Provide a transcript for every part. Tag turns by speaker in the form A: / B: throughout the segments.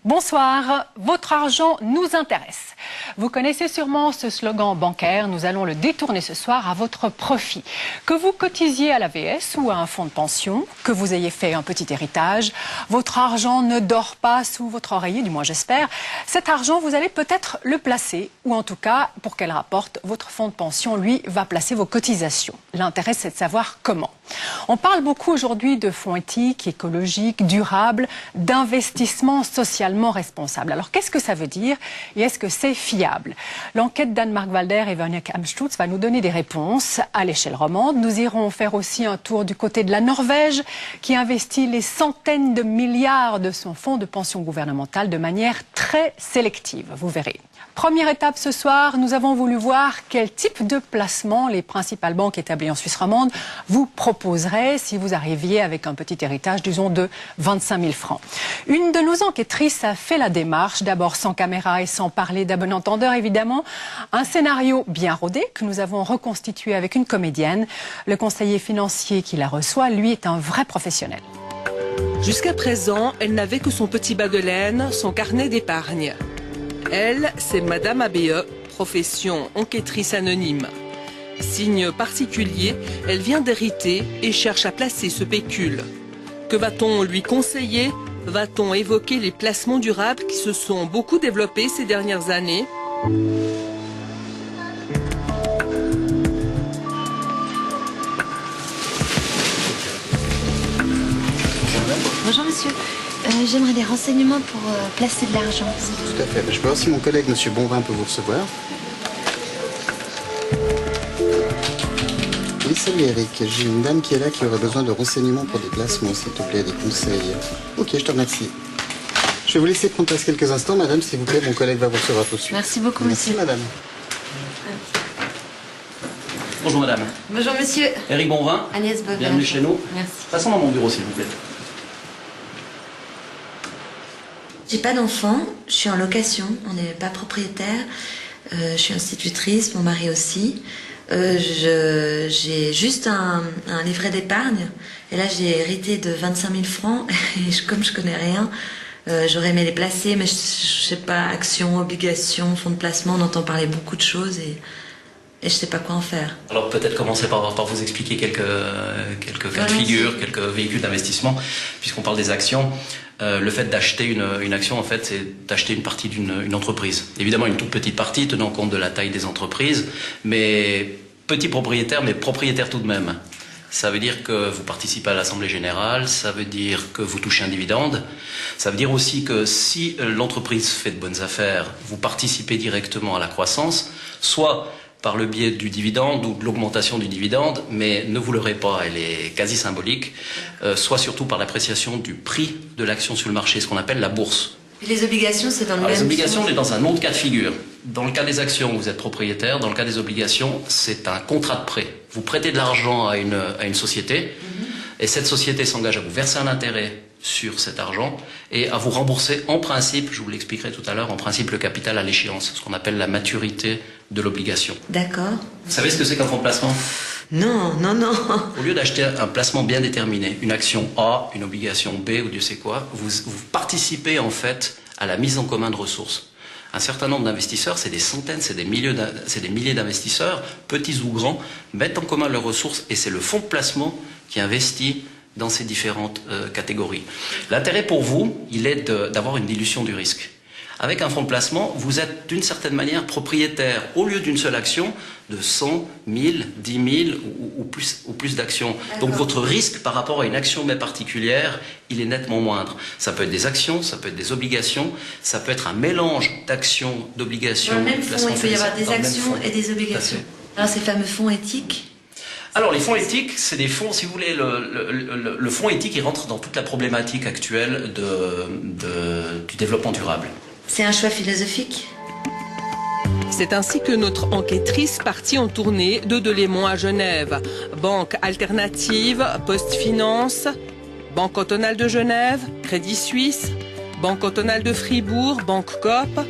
A: Bonsoir, votre argent nous intéresse. Vous connaissez sûrement ce slogan bancaire, nous allons le détourner ce soir à votre profit. Que vous cotisiez à l'AVS ou à un fonds de pension, que vous ayez fait un petit héritage, votre argent ne dort pas sous votre oreiller, du moins j'espère. Cet argent, vous allez peut-être le placer, ou en tout cas, pour qu'elle rapporte, votre fonds de pension, lui, va placer vos cotisations. L'intérêt, c'est de savoir comment. On parle beaucoup aujourd'hui de fonds éthiques, écologiques, durables, d'investissement socialement responsable. Alors qu'est-ce que ça veut dire et est-ce que c'est fiable? L'enquête d'Anne-Marc Walder et Véronique Amstutz va nous donner des réponses à l'échelle romande. Nous irons faire aussi un tour du côté de la Norvège qui investit les centaines de milliards de son fonds de pension gouvernementale de manière très sélective. Vous verrez. Première étape ce soir, nous avons voulu voir quel type de placement les principales banques établies en Suisse romande vous proposeraient si vous arriviez avec un petit héritage, disons, de 25 000 francs. Une de nos enquêtrices a fait la démarche, d'abord sans caméra et sans parler d'un bon entendeur évidemment. Un scénario bien rodé que nous avons reconstitué avec une comédienne. Le conseiller financier qui la reçoit, lui, est un vrai professionnel.
B: Jusqu'à présent, elle n'avait que son petit bas de laine, son carnet d'épargne. Elle, c'est Madame ABE, profession enquêtrice anonyme. Signe particulier, elle vient d'hériter et cherche à placer ce pécule. Que va-t-on lui conseiller? Va-t-on évoquer les placements durables qui se sont beaucoup développés ces dernières années?
C: Bonjour monsieur, j'aimerais des renseignements pour placer de l'argent.
D: Tout à fait. Je peux voir si mon collègue monsieur Bonvin peut vous recevoir. Oui, salut Eric. J'ai une dame qui est là qui aurait besoin de renseignements pour des placements, s'il te plaît, des conseils. Ok, je te remercie. Je vais vous laisser prendre place quelques instants, madame, s'il vous plaît. Mon collègue va vous recevoir tout de suite.
C: Merci beaucoup,
D: Merci,
C: monsieur.
D: madame.
E: Bonjour madame.
C: Bonjour monsieur.
E: Éric Bonvin.
C: Agnès Bovin.
E: Bienvenue chez nous.
C: Merci.
E: Passons dans mon bureau s'il vous plaît.
C: J'ai pas d'enfant, je suis en location, on n'est pas propriétaire. Je suis institutrice, mon mari aussi. J'ai juste un livret d'épargne. Et là, j'ai hérité de 25 000 francs. Et comme je connais rien, j'aurais aimé les placer, mais je sais pas, actions, obligations, fonds de placement, on entend parler beaucoup de choses et je sais pas quoi en faire.
E: Alors peut-être commencer par vous expliquer quelques cas de figure, quelques véhicules d'investissement, puisqu'on parle des actions. Le fait d'acheter une action, en fait, c'est d'acheter une partie d'une entreprise. Évidemment, une toute petite partie, tenant compte de la taille des entreprises, mais petit propriétaire, mais propriétaire tout de même. Ça veut dire que vous participez à l'Assemblée Générale, ça veut dire que vous touchez un dividende, ça veut dire aussi que si l'entreprise fait de bonnes affaires, vous participez directement à la croissance, soit par le biais du dividende ou de l'augmentation du dividende, mais ne vous leurrez pas, elle est quasi symbolique, soit surtout par l'appréciation du prix de l'action sur le marché, ce qu'on appelle la bourse.
C: Et les obligations, c'est dans le même...
E: Les obligations, on est dans un autre cas de figure. Dans le cas des actions, vous êtes propriétaire. Dans le cas des obligations, c'est un contrat de prêt. Vous prêtez de l'argent à une société, et cette société s'engage à vous verser un intérêt sur cet argent et à vous rembourser en principe, je vous l'expliquerai tout à l'heure, en principe le capital à l'échéance, ce qu'on appelle la maturité de l'obligation.
C: D'accord.
E: Vous savez ce que c'est qu'un fonds de placement?
C: Non.
E: Au lieu d'acheter un placement bien déterminé, une action A, une obligation B ou Dieu sait quoi, vous participez en fait à la mise en commun de ressources. Un certain nombre d'investisseurs, c'est des centaines, c'est des milliers d'investisseurs, petits ou grands, mettent en commun leurs ressources et c'est le fonds de placement qui investit dans ces différentes catégories. L'intérêt pour vous, il est d'avoir une dilution du risque. Avec un fonds de placement, vous êtes d'une certaine manière propriétaire, au lieu d'une seule action, de 100, 1000, 10 000 ou plus d'actions. Donc votre risque par rapport à une action mais particulière, il est nettement moindre. Ça peut être des actions, ça peut être des obligations, ça peut être un mélange d'actions, d'obligations.
C: Dans le même fonds, il peut y avoir des actions et des obligations. Alors ces fameux fonds éthiques?
E: Alors les fonds éthiques, c'est des fonds, si vous voulez, le fonds éthique, il rentre dans toute la problématique actuelle du développement durable.
C: C'est un choix philosophique?
B: C'est ainsi que notre enquêtrice partit en tournée de Delémont à Genève. Banque alternative, Post Finance, Banque cantonale de Genève, Crédit Suisse, Banque cantonale de Fribourg, Banque Coop,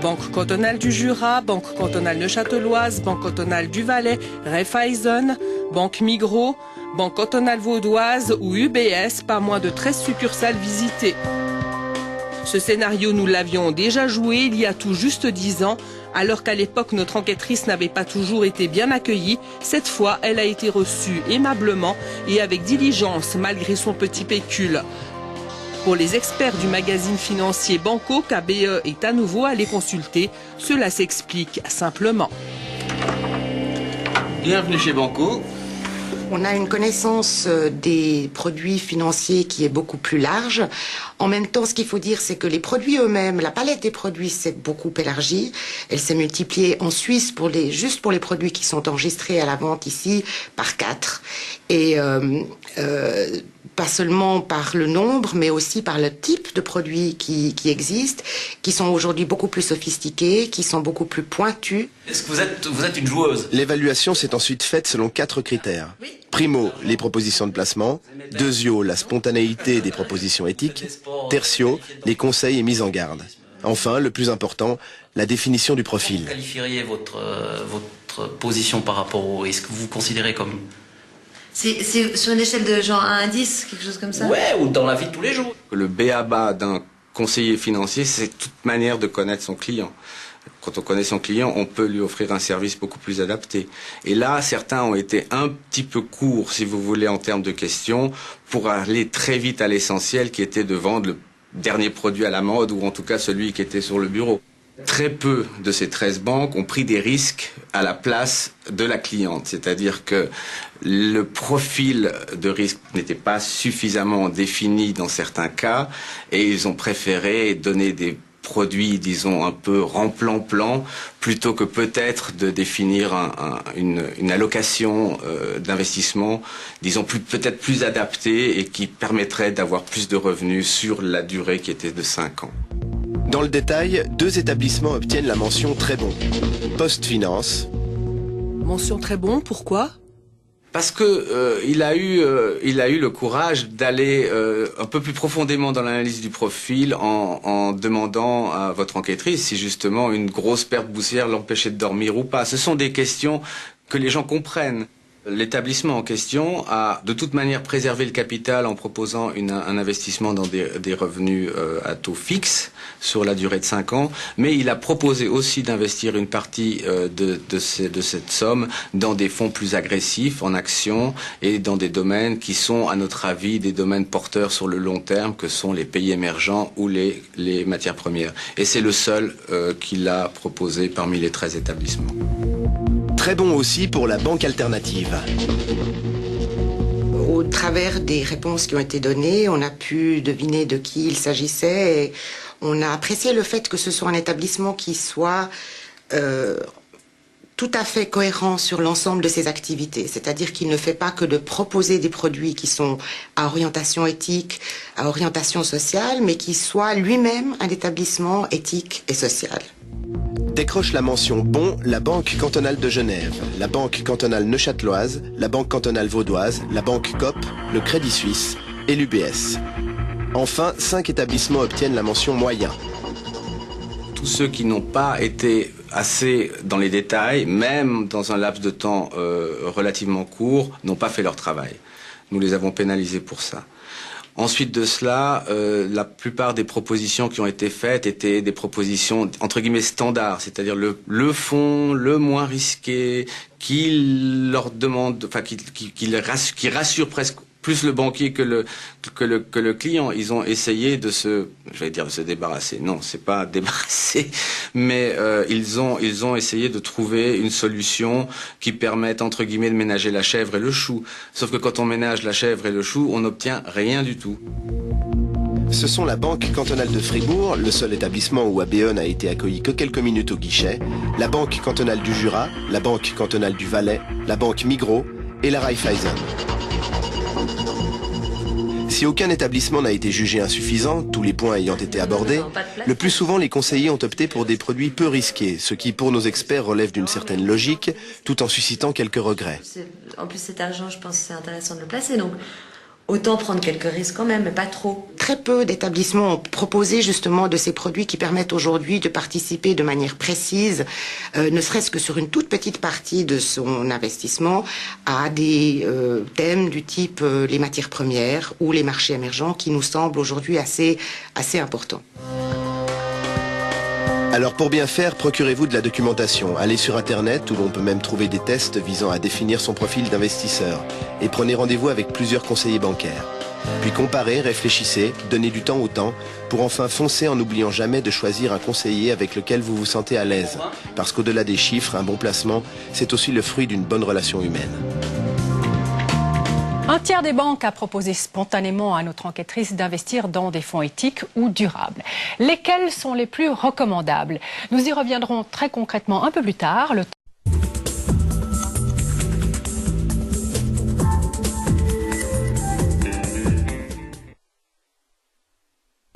B: Banque cantonale du Jura, Banque cantonale neuchâteloise, Banque cantonale du Valais, Raiffeisen, Banque Migros, Banque cantonale vaudoise ou UBS, pas moins de 13 succursales visitées. Ce scénario, nous l'avions déjà joué il y a tout juste 10 ans. Alors qu'à l'époque, notre enquêtrice n'avait pas toujours été bien accueillie, cette fois, elle a été reçue aimablement et avec diligence, malgré son petit pécule. Pour les experts du magazine financier Banco, KBE est à nouveau allé consulter. Cela s'explique simplement.
F: Bienvenue chez Banco.
G: On a une connaissance des produits financiers qui est beaucoup plus large. En même temps, ce qu'il faut dire, c'est que les produits eux-mêmes, la palette des produits s'est beaucoup élargie. Elle s'est multipliée en Suisse juste pour les produits qui sont enregistrés à la vente ici par 4. Et pas seulement par le nombre, mais aussi par le type de produits qui existent, qui sont aujourd'hui beaucoup plus sophistiqués, qui sont beaucoup plus pointus.
E: Est-ce que vous êtes une joueuse?
H: L'évaluation s'est ensuite faite selon 4 critères. Primo, les propositions de placement. Deuxio, la spontanéité des propositions éthiques. Tertio, les conseils et mises en garde. Enfin, le plus important, la définition du profil.
E: Vous qualifieriez votre position par rapport au risque? Vous considérez comme...
C: C'est sur une échelle de genre 1 à 10, quelque chose comme ça?
E: Ouais, ou dans la vie de tous les jours.
F: Le b.a.-ba d'un conseiller financier, c'est toute manière de connaître son client. Quand on connaît son client, on peut lui offrir un service beaucoup plus adapté. Et là, certains ont été un petit peu courts, si vous voulez, en termes de questions, pour aller très vite à l'essentiel, qui était de vendre le dernier produit à la mode, ou en tout cas celui qui était sur le bureau. Très peu de ces 13 banques ont pris des risques à la place de la cliente. C'est-à-dire que le profil de risque n'était pas suffisamment défini dans certains cas, et ils ont préféré donner des produits, disons, un peu remplan-plan, plutôt que peut-être de définir une allocation d'investissement, disons, peut-être plus adaptée et qui permettrait d'avoir plus de revenus sur la durée qui était de 5 ans.
H: Dans le détail, 2 établissements obtiennent la mention très bon. Post Finance.
B: Mention très bon, pourquoi?
F: Parce que il a eu le courage d'aller un peu plus profondément dans l'analyse du profil en demandant à votre enquêtrice si justement une grosse perte boursière l'empêchait de dormir ou pas. Ce sont des questions que les gens comprennent. L'établissement en question a de toute manière préservé le capital en proposant un investissement dans des revenus à taux fixe sur la durée de 5 ans, mais il a proposé aussi d'investir une partie de cette somme dans des fonds plus agressifs, en actions et dans des domaines qui sont, à notre avis, des domaines porteurs sur le long terme, que sont les pays émergents ou les matières premières. Et c'est le seul qu'il a proposé parmi les 13 établissements.
H: Très bon aussi pour la banque alternative.
G: Au travers des réponses qui ont été données, on a pu deviner de qui il s'agissait et on a apprécié le fait que ce soit un établissement qui soit tout à fait cohérent sur l'ensemble de ses activités. C'est-à-dire qu'il ne fait pas que de proposer des produits qui sont à orientation éthique, à orientation sociale, mais qui soit lui-même un établissement éthique et social.
H: Décroche la mention bon la Banque cantonale de Genève, la Banque cantonale neuchâteloise, la Banque cantonale vaudoise, la Banque Coop, le Crédit Suisse et l'UBS. Enfin, 5 établissements obtiennent la mention moyen.
F: Tous ceux qui n'ont pas été assez dans les détails, même dans un laps de temps relativement court, n'ont pas fait leur travail. Nous les avons pénalisés pour ça. Ensuite de cela, la plupart des propositions qui ont été faites étaient des propositions entre guillemets standards, c'est-à-dire le fonds le moins risqué, qui leur demande, enfin qui rassure presque plus le banquier que le client. Ils ont essayé de se débarrasser. Non, c'est pas débarrasser, mais ils ont essayé de trouver une solution qui permette entre guillemets de ménager la chèvre et le chou. Sauf que quand on ménage la chèvre et le chou, on n'obtient rien du tout.
H: Ce sont la Banque cantonale de Fribourg, le seul établissement où ABE n'a été accueilli que quelques minutes au guichet, la Banque cantonale du Jura, la Banque cantonale du Valais, la Banque Migros et la Raiffeisen. Si aucun établissement n'a été jugé insuffisant, tous les points ayant été abordés, le plus souvent les conseillers ont opté pour des produits peu risqués, ce qui pour nos experts relève d'une certaine logique, tout en suscitant quelques regrets.
C: En plus cet argent, je pense que c'est intéressant de le placer, donc Autant prendre quelques risques quand même, mais pas trop.
G: Très peu d'établissements ont proposé justement de ces produits qui permettent aujourd'hui de participer de manière précise, ne serait-ce que sur une toute petite partie de son investissement, à des thèmes du type les matières premières ou les marchés émergents qui nous semblent aujourd'hui assez importants.
H: Alors pour bien faire, procurez-vous de la documentation. Allez sur Internet où l'on peut même trouver des tests visant à définir son profil d'investisseur. Et prenez rendez-vous avec plusieurs conseillers bancaires. Puis comparez, réfléchissez, donnez du temps au temps pour enfin foncer en n'oubliant jamais de choisir un conseiller avec lequel vous vous sentez à l'aise. Parce qu'au-delà des chiffres, un bon placement, c'est aussi le fruit d'une bonne relation humaine.
A: Un tiers des banques a proposé spontanément à notre enquêtrice d'investir dans des fonds éthiques ou durables. Lesquels sont les plus recommandables? Nous y reviendrons très concrètement un peu plus tard. Le temps